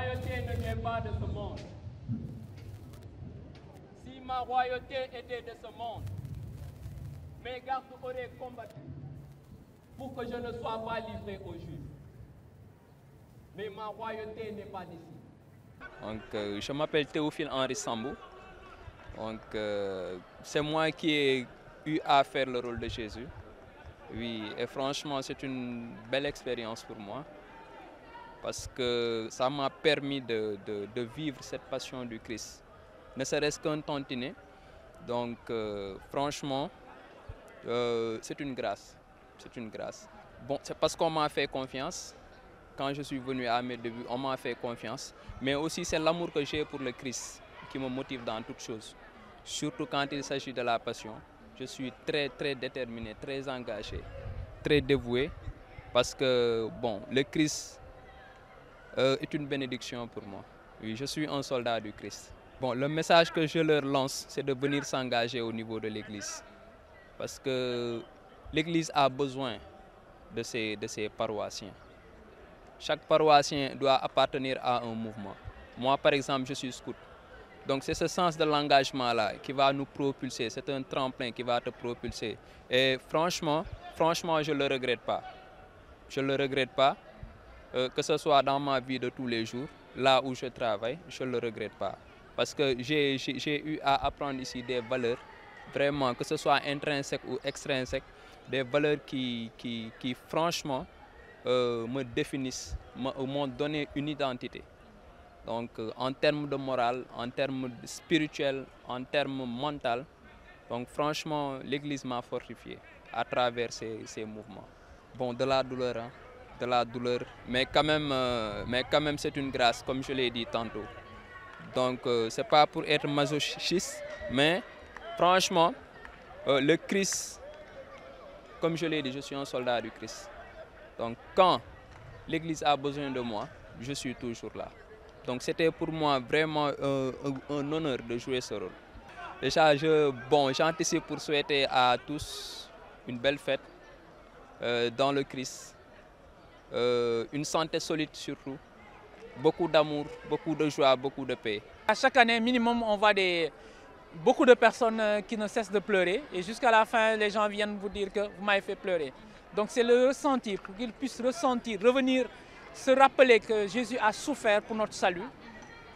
royauté ne vient pas de ce monde. Si ma royauté était de ce monde, mes gardes auraient combattu pour que je ne sois pas livré aux Juifs. Mais ma royauté n'est pas d'ici. Donc, je m'appelle Théophile Henri Sambou. Donc, c'est moi qui ai eu à faire le rôle de Jésus. Oui, et franchement, c'est une belle expérience pour moi parce que ça m'a permis de vivre cette passion du Christ, ne serait-ce qu'un tantinet. Donc, franchement, c'est une grâce. C'est une grâce. Bon, c'est parce qu'on m'a fait confiance. Quand je suis venu à mes débuts, on m'a fait confiance. Mais aussi, c'est l'amour que j'ai pour le Christ qui me motive dans toutes choses. Surtout quand il s'agit de la passion. Je suis très, très déterminé, très engagé, très dévoué. Parce que, bon, le Christ est une bénédiction pour moi. Oui, je suis un soldat du Christ. Bon, le message que je leur lance, c'est de venir s'engager au niveau de l'Église. Parce que l'Église a besoin de ses paroissiens. Chaque paroissien doit appartenir à un mouvement. Moi, par exemple, je suis scout. Donc, c'est ce sens de l'engagement-là qui va nous propulser. C'est un tremplin qui va te propulser. Et franchement, je ne le regrette pas. Je ne le regrette pas. Que ce soit dans ma vie de tous les jours, là où je travaille, je ne le regrette pas. Parce que j'ai eu à apprendre ici des valeurs, vraiment, que ce soit intrinsèques ou extrinsèques, des valeurs qui franchement, me définissent, m'ont donné une identité. Donc, en termes de morale, en termes spirituels, en termes mental, donc franchement, l'Église m'a fortifié à travers ces mouvements. Bon, de la douleur, hein, de la douleur, mais quand même c'est une grâce, comme je l'ai dit tantôt. Donc, c'est pas pour être masochiste, mais franchement, le Christ, comme je l'ai dit, je suis un soldat du Christ. Donc, quand l'Église a besoin de moi, je suis toujours là. Donc, c'était pour moi vraiment un honneur de jouer ce rôle. Déjà, j'anticipe pour souhaiter à tous une belle fête dans le Christ, une santé solide surtout, beaucoup d'amour, beaucoup de joie, beaucoup de paix. À chaque année, minimum, on voit beaucoup de personnes qui ne cessent de pleurer et jusqu'à la fin, les gens viennent vous dire que vous m'avez fait pleurer. Donc c'est le ressentir, pour qu'ils puissent ressentir, revenir, se rappeler que Jésus a souffert pour notre salut.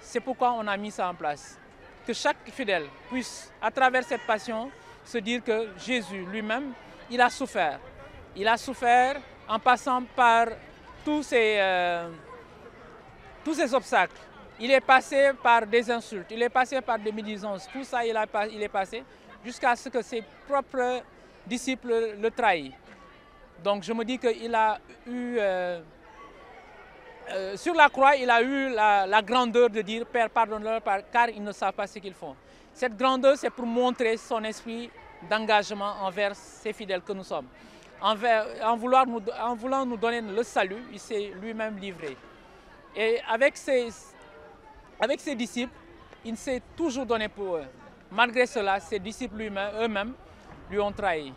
C'est pourquoi on a mis ça en place. Que chaque fidèle puisse, à travers cette passion, se dire que Jésus lui-même, il a souffert. Il a souffert en passant par tous ces obstacles. Il est passé par des insultes, il est passé par des médisances. Tout ça, il est passé jusqu'à ce que ses propres disciples le trahissent. Donc je me dis qu'il a eu, sur la croix, il a eu la grandeur de dire « Père, pardonne-leur car ils ne savent pas ce qu'ils font ». Cette grandeur, c'est pour montrer son esprit d'engagement envers ces fidèles que nous sommes. En voulant nous donner le salut, il s'est lui-même livré. Et avec ses disciples, il s'est toujours donné pour eux. Malgré cela, ses disciples eux-mêmes lui ont trahi.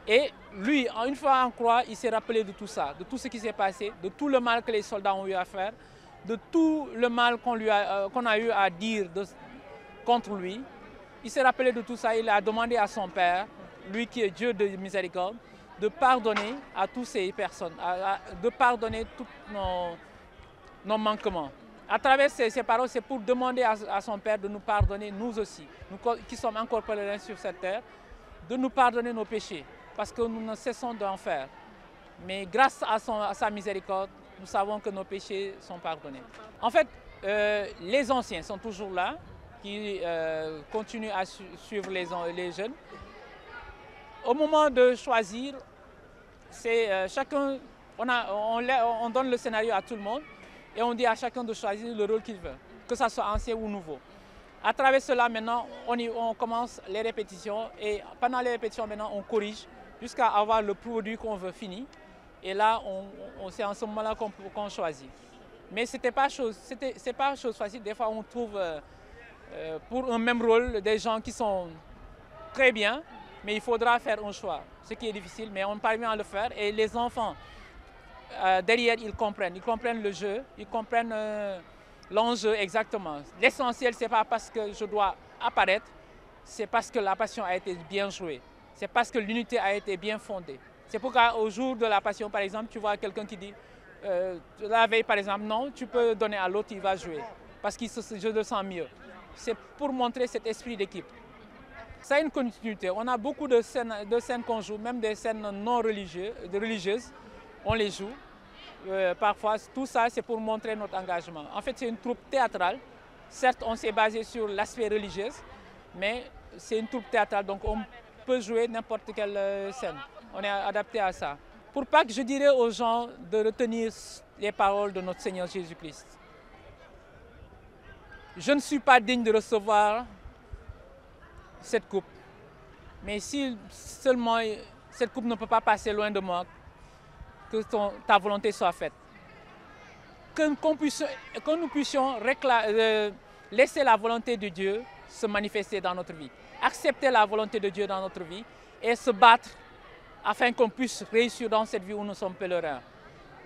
Et lui, une fois en croix, il s'est rappelé de tout ça, de tout ce qui s'est passé, de tout le mal que les soldats ont eu à faire, de tout le mal qu'on a eu à dire contre lui. Il s'est rappelé de tout ça, il a demandé à son Père, lui qui est Dieu de miséricorde, de pardonner à toutes ces personnes, de pardonner tous nos manquements. À travers ces paroles, c'est pour demander à son Père de nous pardonner, nous aussi, nous qui sommes encore pèlerins sur cette terre, de nous pardonner nos péchés, parce que nous ne cessons d'en faire. Mais grâce à sa miséricorde, nous savons que nos péchés sont pardonnés. En fait, les anciens sont toujours là, qui continuent à suivre les jeunes. Au moment de choisir, chacun, on donne le scénario à tout le monde et on dit à chacun de choisir le rôle qu'il veut, que ce soit ancien ou nouveau. À travers cela, maintenant, on commence les répétitions et pendant les répétitions, maintenant, on corrige jusqu'à avoir le produit qu'on veut fini. Et là, c'est en ce moment-là qu'on choisit. Mais ce n'est pas chose facile. Des fois, on trouve pour un même rôle des gens qui sont très bien, mais il faudra faire un choix, ce qui est difficile, mais on parvient à le faire. Et les enfants, derrière, ils comprennent le jeu, ils comprennent L'enjeu, exactement. L'essentiel, ce n'est pas parce que je dois apparaître, c'est parce que la passion a été bien jouée. C'est parce que l'unité a été bien fondée. C'est pourquoi au jour de la passion, par exemple, tu vois quelqu'un qui dit, la veille par exemple, non, tu peux donner à l'autre, il va jouer. Parce que je le sens mieux. C'est pour montrer cet esprit d'équipe. Ça a une continuité. On a beaucoup de scènes qu'on joue, même des scènes non religieuses, on les joue. Parfois, tout ça, c'est pour montrer notre engagement. En fait, c'est une troupe théâtrale. Certes, on s'est basé sur l'aspect religieux, mais c'est une troupe théâtrale, donc on peut jouer n'importe quelle scène. On est adapté à ça. Pour Pâques, je dirais aux gens de retenir les paroles de notre Seigneur Jésus-Christ. Je ne suis pas digne de recevoir cette coupe, mais si seulement cette coupe ne peut pas passer loin de moi, que ta volonté soit faite. Que nous puissions laisser la volonté de Dieu se manifester dans notre vie. Accepter la volonté de Dieu dans notre vie et se battre afin qu'on puisse réussir dans cette vie où nous sommes pèlerins.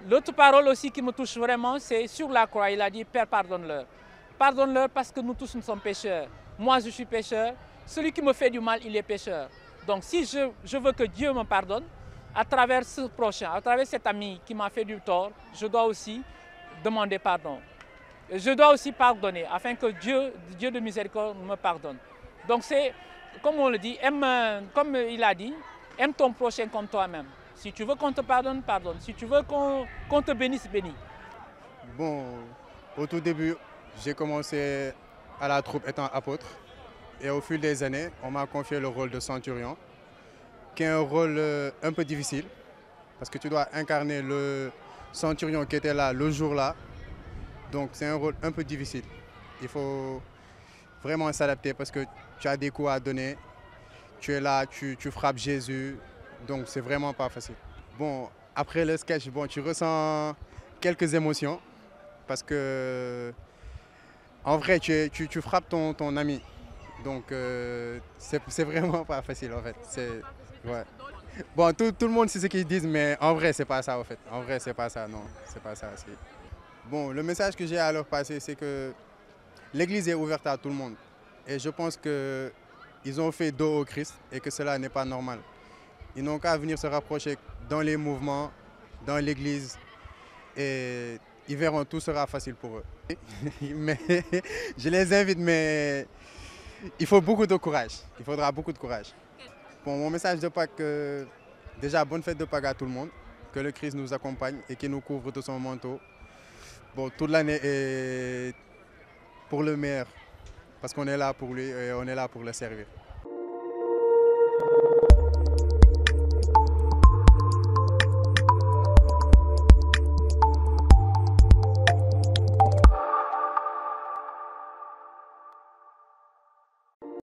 L'autre parole aussi qui me touche vraiment, c'est sur la croix. Il a dit, Père, pardonne-leur. Pardonne-leur parce que nous tous, nous sommes pécheurs. Moi, je suis pécheur. Celui qui me fait du mal, il est pécheur. Donc, si je veux que Dieu me pardonne, à travers ce prochain, à travers cet ami qui m'a fait du tort, je dois aussi demander pardon. Je dois aussi pardonner afin que Dieu de miséricorde me pardonne. Donc c'est, comme on le dit, comme il a dit, aime ton prochain comme toi-même. Si tu veux qu'on te pardonne, pardonne. Si tu veux qu'on te bénisse, bénis. Bon, au tout début, j'ai commencé à la troupe étant apôtre. Et au fil des années, on m'a confié le rôle de centurion, qui est un rôle un peu difficile, parce que tu dois incarner le centurion qui était là le jour-là. Donc c'est un rôle un peu difficile. Il faut vraiment s'adapter parce que tu as des coups à donner. Tu es là, tu frappes Jésus. Donc c'est vraiment pas facile. Bon, après le sketch, bon, tu ressens quelques émotions parce que en vrai, tu frappes ton ami. Donc c'est vraiment pas facile en fait. Ouais. Bon, tout le monde sait ce qu'ils disent, mais en vrai, c'est pas ça en fait. En vrai, c'est pas ça, non. C'est pas ça. Bon, le message que j'ai à leur passer, c'est que l'Église est ouverte à tout le monde. Et je pense qu'ils ont fait dos au Christ et que cela n'est pas normal. Ils n'ont qu'à venir se rapprocher dans les mouvements, dans l'Église, et ils verront, tout sera facile pour eux. Mais je les invite, mais il faut beaucoup de courage. Il faudra beaucoup de courage. Bon, mon message de Pâques, déjà, bonne fête de Pâques à tout le monde. Que le Christ nous accompagne et qu'il nous couvre de son manteau. Bon, toute l'année est pour le meilleur, parce qu'on est là pour lui et on est là pour le servir.